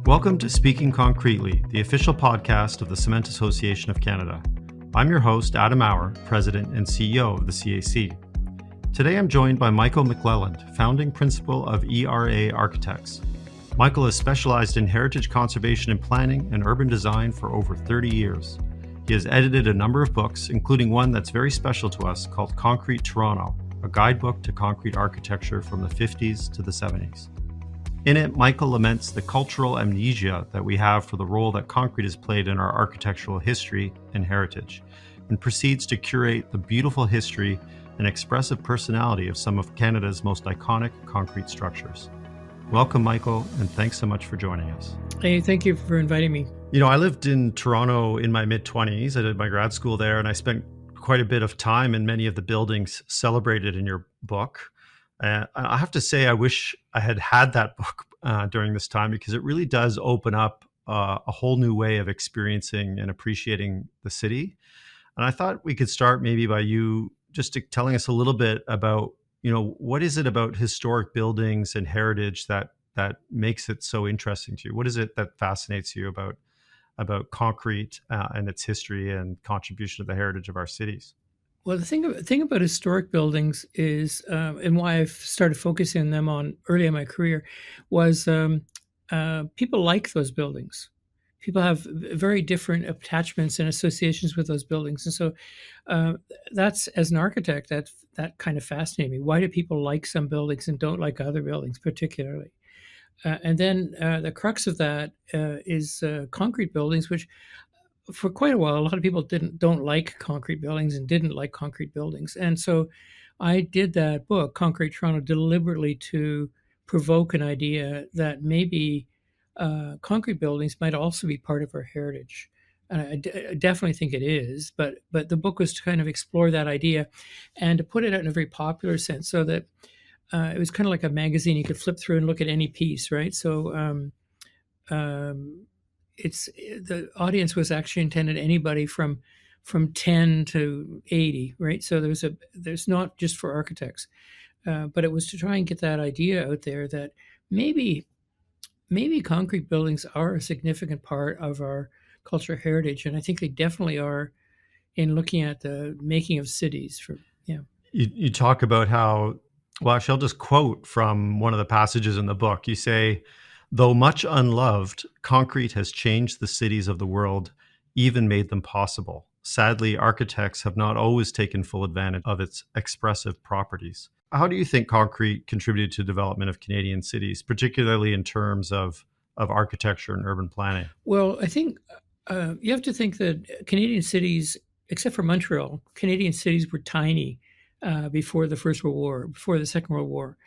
Welcome to Speaking Concretely, the official podcast of the Cement Association of Canada. I'm your host, Adam Auer, President and CEO of the CAC. Today I'm joined by Michael McClelland, founding principal of ERA Architects. Michael has specialized in heritage conservation and planning and urban design for over 30 years. He has edited a number of books, including one that's very special to us called Concrete Toronto, a guidebook to concrete architecture from the 50s to the 70s. In it, Michael laments the cultural amnesia that we have for the role that concrete has played in our architectural history and heritage, and proceeds to curate the beautiful history and expressive personality of some of Canada's most iconic concrete structures. Welcome, Michael, and thanks so much for joining us. Hey, thank you for inviting me. You know, I lived in Toronto in my mid-20s. I did my grad school there, and I spent quite a bit of time in many of the buildings celebrated in your book. I have to say, I wish I had that book during this time, because it really does open up a whole new way of experiencing and appreciating the city. And I thought we could start maybe by you just telling us a little bit about, what is it about historic buildings and heritage that makes it so interesting to you? What is it that fascinates you about concrete and its history and contribution to the heritage of our cities? Well, the thing about historic buildings is, and why I've started focusing on them early in my career, was people like those buildings. People have very different attachments and associations with those buildings, and so that's, as an architect, that kind of fascinated me. Why do people like some buildings and don't like other buildings, particularly? And then the crux of that is concrete buildings, which, for quite a while, a lot of people don't like concrete buildings and didn't like concrete buildings. And so I did that book, Concrete Toronto, deliberately to provoke an idea that maybe concrete buildings might also be part of our heritage. And I definitely think it is, but the book was to kind of explore that idea and to put it out in a very popular sense, so that it was kind of like a magazine you could flip through and look at any piece, right? So the audience was actually intended anybody from 10 to 80, right? So there's not just for architects, but it was to try and get that idea out there that maybe concrete buildings are a significant part of our cultural heritage, and I think they definitely are in looking at the making of cities. You talk about how, well, actually, I'll just quote from one of the passages in the book. You say, "Though much unloved, concrete has changed the cities of the world, even made them possible. Sadly, architects have not always taken full advantage of its expressive properties." How do you think concrete contributed to the development of Canadian cities, particularly in terms of architecture and urban planning? Well, I think you have to think that Canadian cities, except for Montreal, Canadian cities were tiny before the Second World War.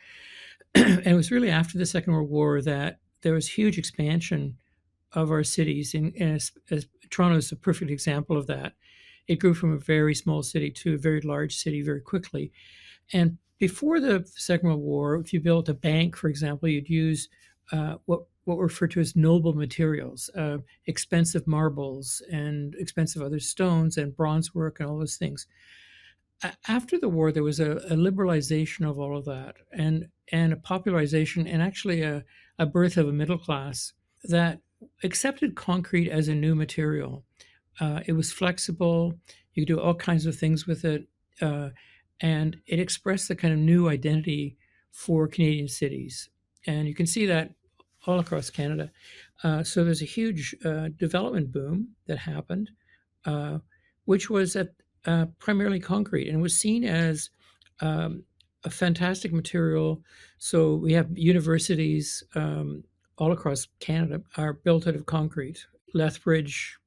And it was really after the Second World War that there was huge expansion of our cities. As Toronto is a perfect example of that. It grew from a very small city to a very large city very quickly. And before the Second World War, if you built a bank, for example, you'd use what were referred to as noble materials, expensive marbles and expensive other stones and bronze work and all those things. After the war, there was a liberalization of all of that, and a popularization, and actually a birth of a middle class that accepted concrete as a new material. It was flexible. You could do all kinds of things with it, and it expressed the kind of new identity for Canadian cities. And you can see that all across Canada. So there's a huge development boom that happened, which was primarily concrete, and was seen as a fantastic material. So we have universities all across Canada are built out of concrete. Lethbridge,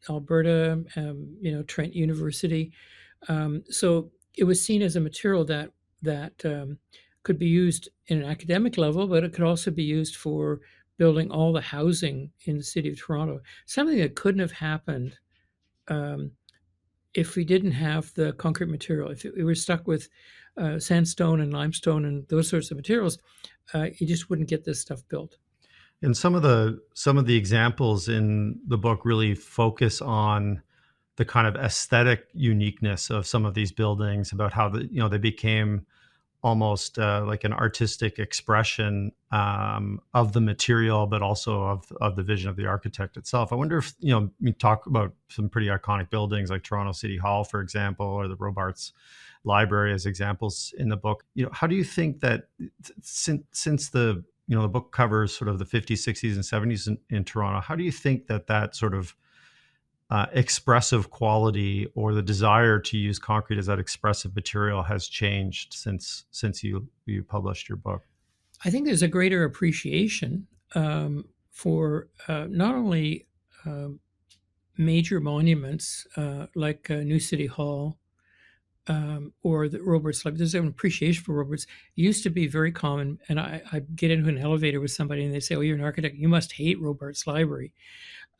Alberta, Trent University. So it was seen as a material that could be used in an academic level, but it could also be used for building all the housing in the city of Toronto. Something that couldn't have happened if we didn't have the concrete material. If we were stuck with sandstone and limestone and those sorts of materials, you just wouldn't get this stuff built. And some of the examples in the book really focus on the kind of aesthetic uniqueness of some of these buildings, about how they became almost like an artistic expression of the material, but also of the vision of the architect itself. I wonder if, we talk about some pretty iconic buildings like Toronto City Hall, for example, or the Robarts Library as examples in the book. How do you think that since the the book covers sort of the 50s, 60s, and 70s in Toronto, how do you think that sort of expressive quality or the desire to use concrete as that expressive material has changed since you published your book? I think there's a greater appreciation for not only major monuments like New City Hall or the Robarts Library. There's an appreciation for Robarts. It used to be very common, and I get into an elevator with somebody and they say, "Oh, you're an architect. You must hate Robarts Library."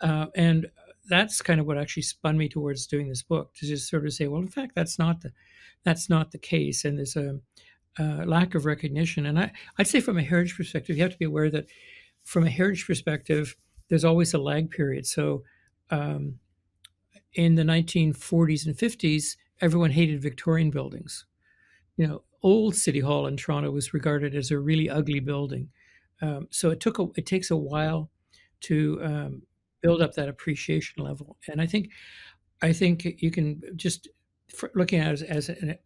And that's kind of what actually spun me towards doing this book, to just sort of say, well, in fact, that's not the case, and there's a lack of recognition. And I'd say from a heritage perspective, you have to be aware that from a heritage perspective, there's always a lag period. So um, in the 1940s and 50s, everyone hated Victorian buildings. Old City Hall in Toronto was regarded as a really ugly building. So it takes a while to build up that appreciation level. And I think you can just looking at it as an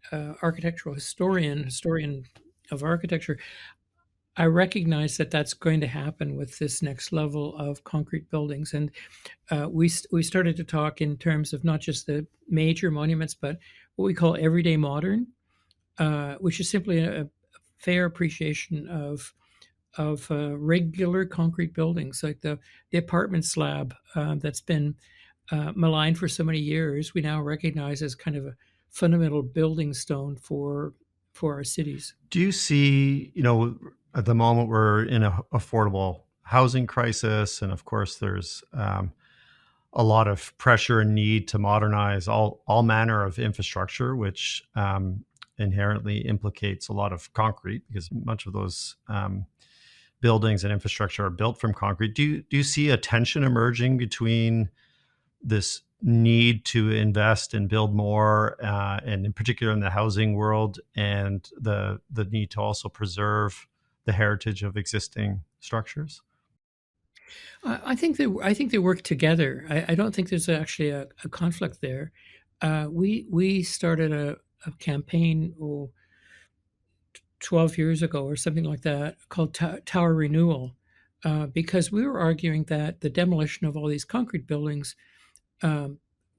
architectural historian of architecture. I recognize that that's going to happen with this next level of concrete buildings, and we started to talk in terms of not just the major monuments, but what we call everyday modern, which is simply a fair appreciation of regular concrete buildings, like the apartment slab that's been maligned for so many years. We now recognize as kind of a fundamental building stone for our cities. Do you see, at the moment we're in an affordable housing crisis, and of course there's a lot of pressure and need to modernize all manner of infrastructure, which inherently implicates a lot of concrete, because much of those buildings and infrastructure are built from concrete. Do you see a tension emerging between this need to invest and build more, and in particular in the housing world, and the need to also preserve the heritage of existing structures? I think they work together. I don't think there's actually a conflict there. We started a campaign 12 years ago or something like that called Tower Renewal, because we were arguing that the demolition of all these concrete buildings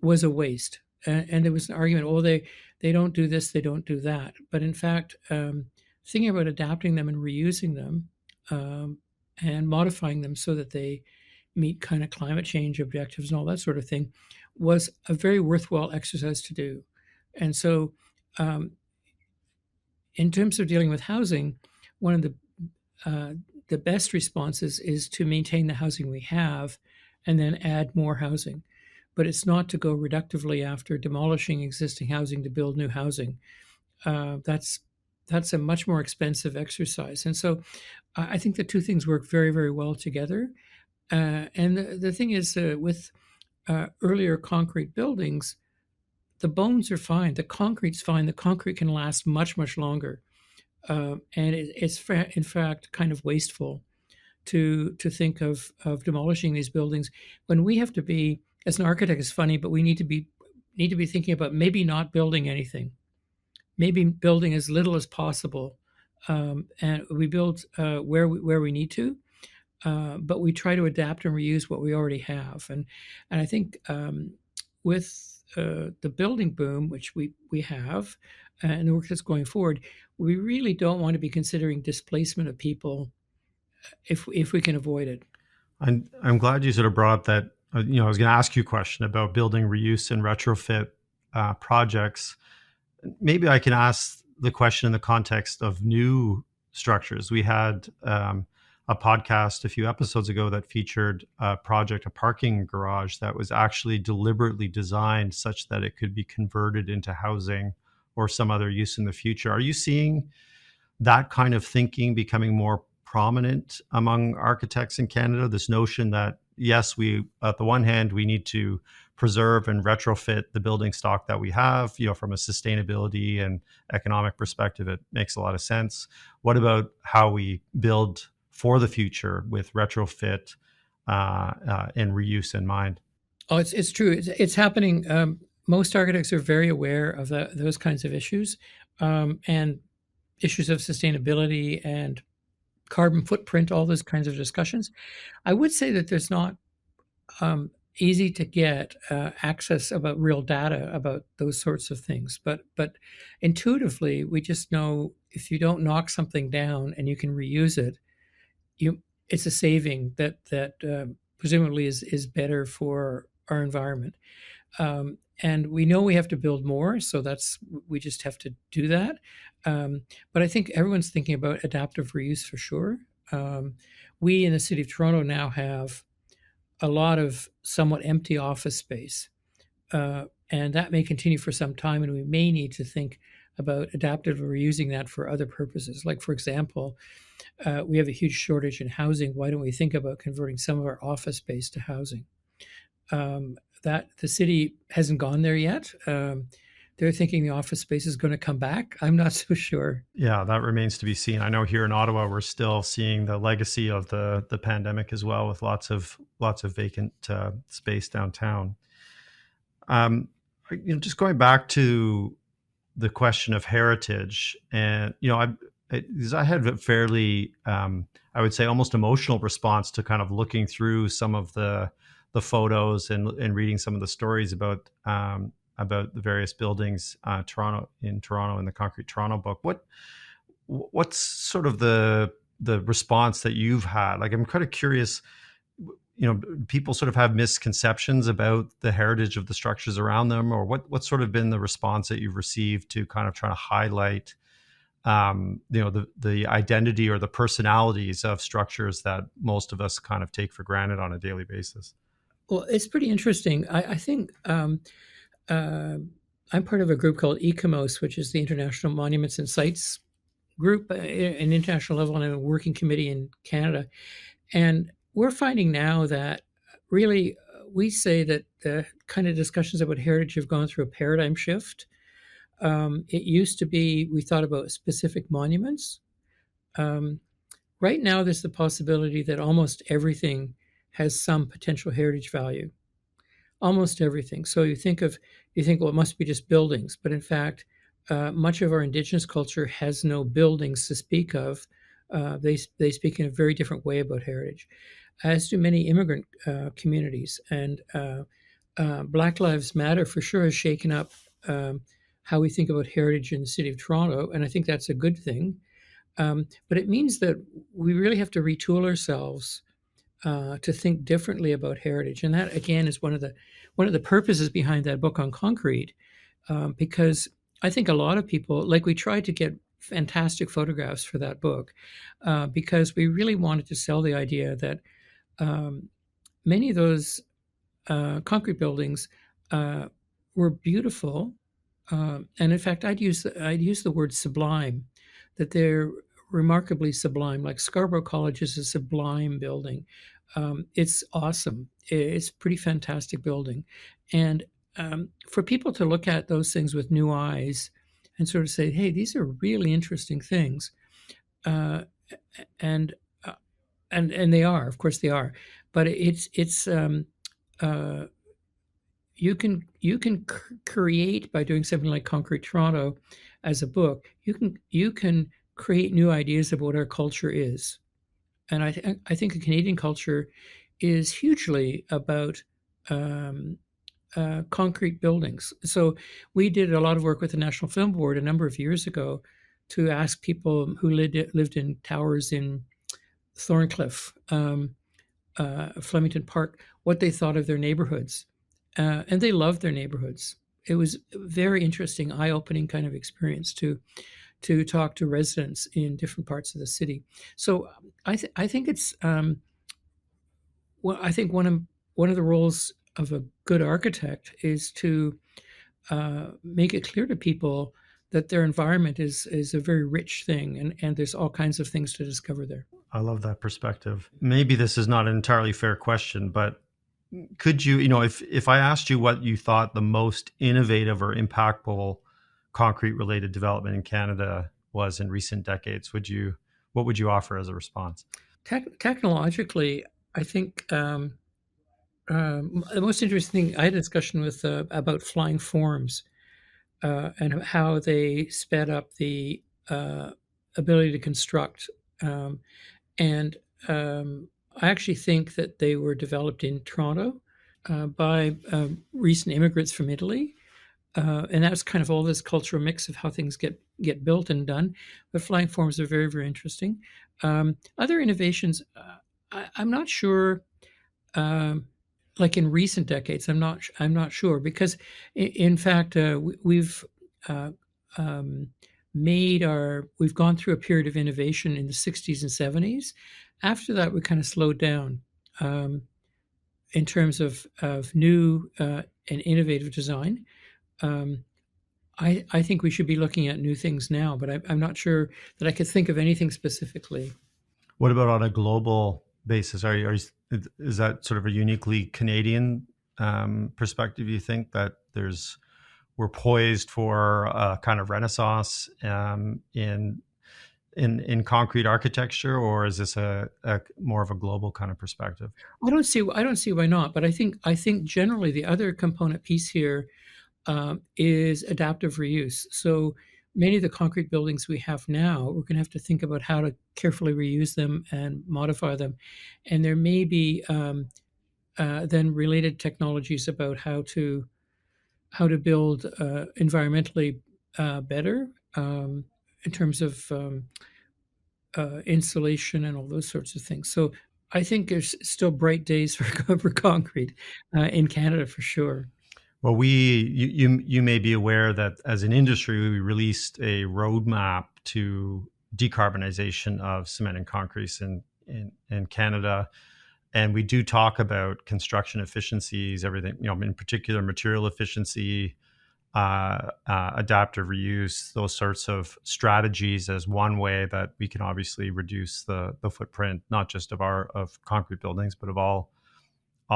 was a waste. And there was an argument, oh, they don't do this, they don't do that. But in fact, thinking about adapting them and reusing them and modifying them so that they meet kind of climate change objectives and all that sort of thing was a very worthwhile exercise to do. And so in terms of dealing with housing, one of the best responses is to maintain the housing we have and then add more housing. But it's not to go reductively after demolishing existing housing to build new housing. That's a much more expensive exercise. And so I think the two things work very, very well together. And the thing is, with earlier concrete buildings, the bones are fine. The concrete's fine. The concrete can last much, much longer. And it's in fact kind of wasteful to think of demolishing these buildings when we have to be, as an architect, it's funny, but we need to be thinking about maybe not building anything, maybe building as little as possible, and we build where we need to, but we try to adapt and reuse what we already have. And I think with the building boom, which we have, and the work that's going forward, we really don't want to be considering displacement of people if we can avoid it. I'm glad you sort of brought up that. I was going to ask you a question about building reuse and retrofit projects. Maybe I can ask the question in the context of new structures. We had a podcast a few episodes ago that featured a parking garage that was actually deliberately designed such that it could be converted into housing or some other use in the future. Are you seeing that kind of thinking becoming more prominent among architects in Canada? This notion that yes, we at the one hand we need to preserve and retrofit the building stock that we have. From a sustainability and economic perspective, it makes a lot of sense. What about how we build for the future with retrofit and reuse in mind? Oh, it's true. It's happening. Most architects are very aware of those kinds of issues, and issues of sustainability and carbon footprint, all those kinds of discussions. I would say that there's not easy to get access about real data about those sorts of things, but intuitively, we just know if you don't knock something down and you can reuse it, you it's a saving that presumably is better for our environment. And we know we have to build more, so we just have to do that. But I think everyone's thinking about adaptive reuse for sure. We in the city of Toronto now have a lot of somewhat empty office space, and that may continue for some time, and we may need to think about adaptively reusing that for other purposes. Like, for example, we have a huge shortage in housing. Why don't we think about converting some of our office space to housing? That the city hasn't gone there yet. They're thinking the office space is going to come back. I'm not so sure. Yeah, that remains to be seen. I know here in Ottawa, we're still seeing the legacy of the pandemic as well, with lots of vacant space downtown. Just going back to the question of heritage, and I had a fairly, I would say, almost emotional response to kind of looking through some of the photos and reading some of the stories about the various buildings Toronto in the Concrete Toronto book. What's sort of the response that you've had? Like, I'm kind of curious. People sort of have misconceptions about the heritage of the structures around them, or what's sort of been the response that you've received to kind of try to highlight the identity or the personalities of structures that most of us kind of take for granted on a daily basis? Well, it's pretty interesting. I think I'm part of a group called ICOMOS, which is the International Monuments and Sites group, an international level, and a working committee in Canada. And we're finding now that really we say that the kind of discussions about heritage have gone through a paradigm shift. It used to be we thought about specific monuments. Right now, there's the possibility that almost everything has some potential heritage value. Almost everything. So you think, well, it must be just buildings, but in fact, much of our Indigenous culture has no buildings to speak of. They speak in a very different way about heritage, as do many immigrant communities. And Black Lives Matter for sure has shaken up how we think about heritage in the city of Toronto, and I think that's a good thing. But it means that we really have to retool ourselves to think differently about heritage, and that again is one of the purposes behind that book on concrete, because I think a lot of people, like, we tried to get fantastic photographs for that book because we really wanted to sell the idea that many of those concrete buildings were beautiful, and in fact, I'd use the word sublime, that they're remarkably sublime. Like Scarborough College is a sublime building. It's awesome. It's a pretty fantastic building, and for people to look at those things with new eyes and sort of say, "Hey, these are really interesting things," and they are, of course, they are. But it's you can create by doing something like Concrete Toronto as a book. You can create new ideas of what our culture is, and I think the Canadian culture is hugely about concrete buildings. So we did a lot of work with the National Film Board a number of years ago to ask people who lived in towers in Thorncliffe, Flemington Park, what they thought of their neighborhoods. And they loved their neighborhoods. It was a very interesting, eye-opening kind of experience to talk to residents in different parts of the city. So I think it's I think one of the roles of a good architect is to make it clear to people that their environment is a very rich thing, and there's all kinds of things to discover there. I love that perspective. Maybe this is not an entirely fair question, but could you, if I asked you what you thought the most innovative or impactful concrete related development in Canada was in recent decades, what would you offer as a response? Technologically, I think the most interesting thing, I had a discussion with about flying forms and how they sped up the ability to construct. Um, and I actually think that they were developed in Toronto by recent immigrants from Italy. And that's kind of all this cultural mix of how things get built and done. But flying forms are very, very interesting. Other innovations, I'm not sure. Like in recent decades, I'm not sure because, in fact, we've uh, um, we've gone through a period of innovation in the 60s and 70s. After that, we kind of slowed down in terms of new and innovative design. Um, I think we should be looking at new things now, but I'm not sure that I could think of anything specifically. What about on a global basis? Is that sort of a uniquely Canadian perspective? You think that we're poised for a kind of renaissance in concrete architecture, or is this a more of a global kind of perspective? I don't see why not, but I think generally the other component piece here is adaptive reuse. So many of the concrete buildings we have now, we're going to have to think about how to carefully reuse them and modify them, and there may be then related technologies about how to build environmentally better in terms of insulation and all those sorts of things. So I think there's still bright days for concrete in Canada for sure. Well, you may be aware that as an industry, we released a roadmap to decarbonization of cement and concrete in Canada. And we do talk about construction efficiencies, everything, in particular material efficiency, adaptive reuse, those sorts of strategies as one way that we can obviously reduce the footprint, not just of concrete buildings, but of all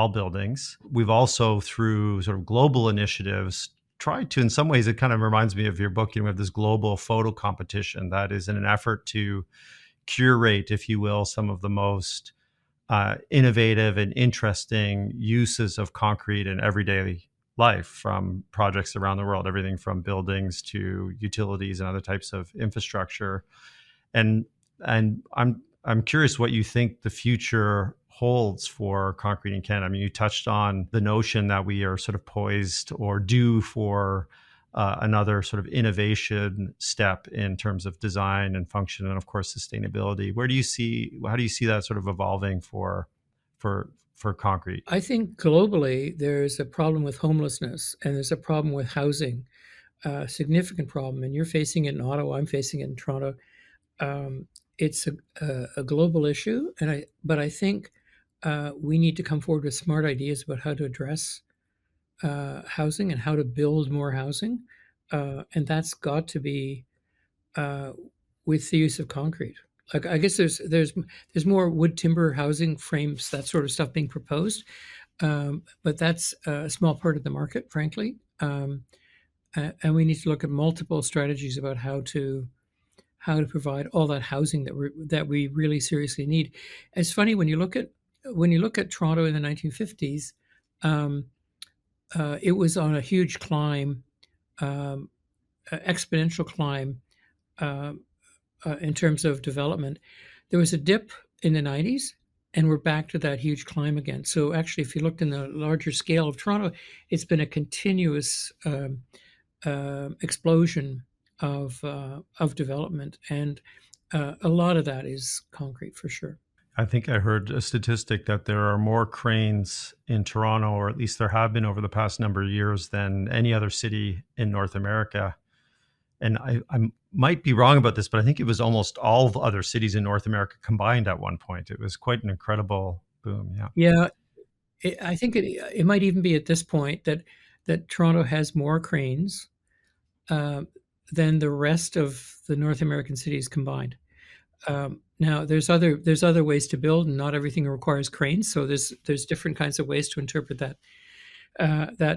buildings. We've also, through sort of global initiatives, tried to, in some ways, it kind of reminds me of your book. We have this global photo competition that is in an effort to curate, if you will, some of the most innovative and interesting uses of concrete in everyday life, from projects around the world, everything from buildings to utilities and other types of infrastructure. And I'm curious what you think the future holds for concrete in Canada. I mean, you touched on the notion that we are sort of poised or due for another sort of innovation step in terms of design and function, and of course sustainability. How do you see that sort of evolving for concrete? I think globally there's a problem with homelessness and there's a problem with housing, a significant problem. And you're facing it in Ottawa. I'm facing it in Toronto. Um, it's a global issue, but I think we need to come forward with smart ideas about how to address housing and how to build more housing, and that's got to be uh, with the use of concrete. Like I guess there's more wood timber housing frames, that sort of stuff being proposed, but that's a small part of the market, frankly. And we need to look at multiple strategies about how to provide all that housing that we really seriously need. It's funny when you look at Toronto in the 1950s. Um, it was on a huge climb, exponential climb uh, in terms of development. There was a dip in the 90s, and we're back to that huge climb again. So actually, if you looked in the larger scale of Toronto, it's been a continuous explosion of development, and a lot of that is concrete for sure. I think I heard a statistic that there are more cranes in Toronto, or at least there have been over the past number of years, than any other city in North America. And I might be wrong about this, but I think it was almost all the other cities in North America combined at one point. It was quite an incredible boom. Yeah. Yeah, I think it might even be at this point that Toronto has more cranes. Uh, than the rest of the North American cities combined. Now, there's other ways to build, and not everything requires cranes. So there's different kinds of ways to interpret that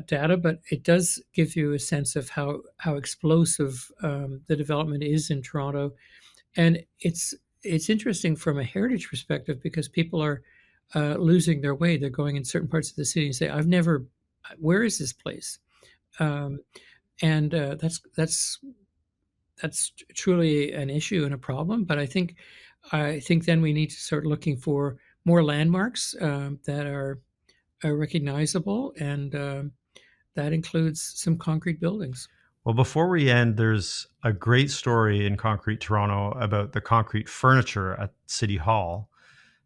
data, but it does give you a sense of how explosive the development is in Toronto, and it's interesting from a heritage perspective because people are losing their way. They're going in certain parts of the city and say, "I've never, where is this place?" Um, and that's truly an issue and a problem. But I think then we need to start looking for more landmarks that are recognizable, and that includes some concrete buildings. Well, before we end, there's a great story in Concrete Toronto about the concrete furniture at City Hall,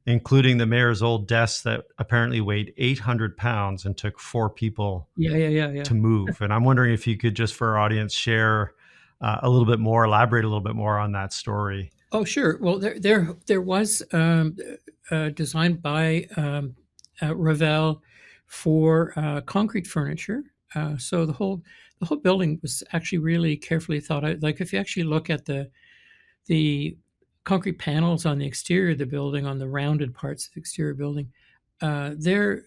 including the mayor's old desk that apparently weighed 800 pounds and took 4 people Yeah. to move. And I'm wondering if you could just, for our audience, share a little bit more, elaborate a little bit more on that story. Oh, sure. Well, there was designed by Ravel for concrete furniture. So the whole building was actually really carefully thought out. Like if you actually look at the concrete panels on the exterior of the building, on the rounded parts of the exterior building, they're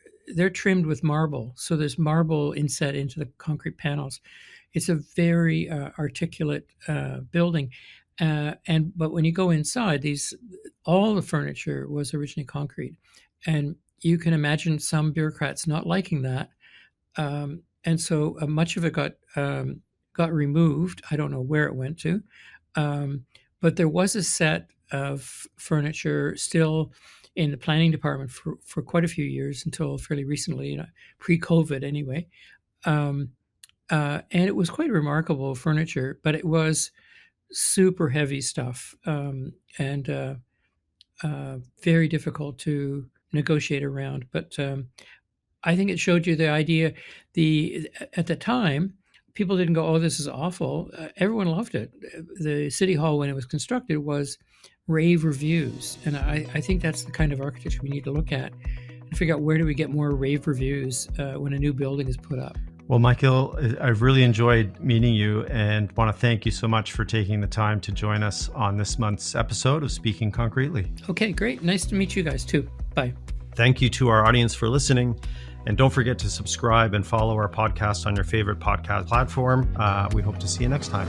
trimmed with marble. So there's marble inset into the concrete panels. It's a very articulate building. But when you go inside, all the furniture was originally concrete, and you can imagine some bureaucrats not liking that, and so much of it got removed. I don't know where it went to, but there was a set of furniture still in the planning department for quite a few years until fairly recently, pre-COVID anyway, and it was quite remarkable furniture, but it was super heavy stuff, and very difficult to negotiate around. But I think it showed you the idea. At the time, people didn't go, "Oh, this is awful." Everyone loved it. The City Hall, when it was constructed, was rave reviews, and I think that's the kind of architecture we need to look at and figure out where do we get more rave reviews when a new building is put up. Well, Michael, I've really enjoyed meeting you and want to thank you so much for taking the time to join us on this month's episode of Speaking Concretely. Okay, great. Nice to meet you guys too. Bye. Thank you to our audience for listening. And don't forget to subscribe and follow our podcast on your favorite podcast platform. We hope to see you next time.